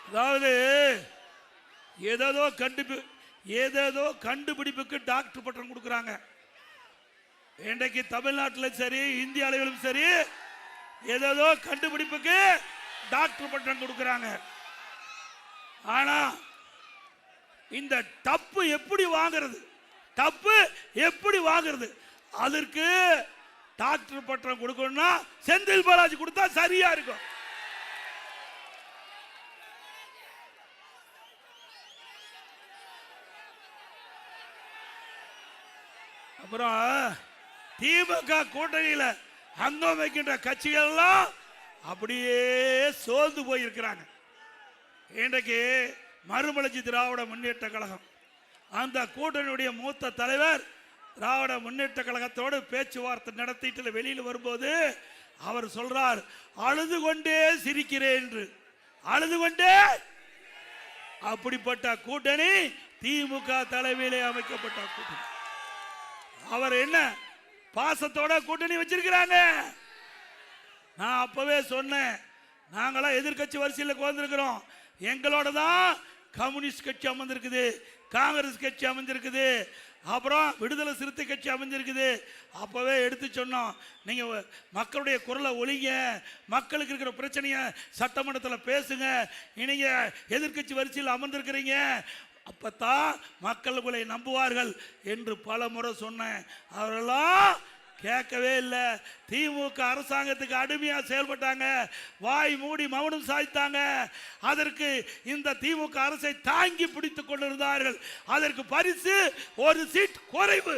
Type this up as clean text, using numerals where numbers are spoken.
அதாவது ஏதேதோ கண்டுபிடிப்புக்கு டாக்டர் பட்டம் கொடுக்குறாங்க. இன்றைக்கு தமிழ்நாட்டிலும் சரி இந்திய அளவிலும் சரி ஏதேதோ கண்டுபிடிப்புக்கு டாக்டர் பட்டம் கொடுக்குறாங்க. ஆனா இந்த டப்பு எப்படி வாங்குறது, அதற்கு டாக்டர் பட்டம் கொடுக்கணும்னா செந்தில் பாலாஜி கொடுத்தா சரியா இருக்கும். அப்புறம் திமுக கூட்டணியில் அங்கம் வைக்கின்ற கட்சிகள் எல்லாம் அப்படியே சோர்ந்து போயிருக்கிறாங்க. இன்றைக்கு மறுமலர்ச்சி திராவிட முன்னேற்ற கழகம் அந்த கூட்டணியுடைய மூத்த தலைவர் திராவிட முன்னேற்ற கழகத்தோடு பேச்சுவார்த்தை நடத்திட்டு வெளியில் வரும்போது அவர் சொல்றார், அழுது கொண்டே சிரிக்கிறேன் என்று. அழுது கொண்டே அப்படிப்பட்ட கூட்டணி திமுக தலைமையிலே அமைக்கப்பட்ட கூட்டணி. அவர் என்ன பாசத்தோட கூட்டணி வச்சிருக்கிறாங்க. நான் அப்பவே சொன்னேன், நாங்களாம் எதிர்கட்சி வரிசையில் வந்திருக்கிறோம். எங்களோட தான் கம்யூனிஸ்ட் கட்சி அமைந்திருக்குது, காங்கிரஸ் கட்சி அமைஞ்சிருக்குது, அப்புறம் விடுதலை சிறுத்தை கட்சி அமைஞ்சிருக்குது. அப்பவே எடுத்து சொன்னோம், நீங்க மக்களுடைய குரலை ஒழிங்க, மக்களுக்கு இருக்கிற பிரச்சனையை சட்டமன்றத்தில் பேசுங்க. நீங்க எதிர்கட்சி வரிசையில் அமர்ந்திருக்கிறீங்க, அப்பத்தான் மக்கள் உங்களை நம்புவார்கள் என்று பல முறை சொன்னேன். அவரெல்லாம் கேட்கவே இல்லை. திமுக அரசாங்கத்துக்கு அடிமையா செயல்பட்டாங்க, வாய் மூடி மௌனம் சாய்த்தாங்க. அதற்கு இந்த திமுக அரசை தாங்கி பிடித்துக் கொண்டிருந்தார்கள். அதற்கு பரிசு ஒரு சீட் குறைவு.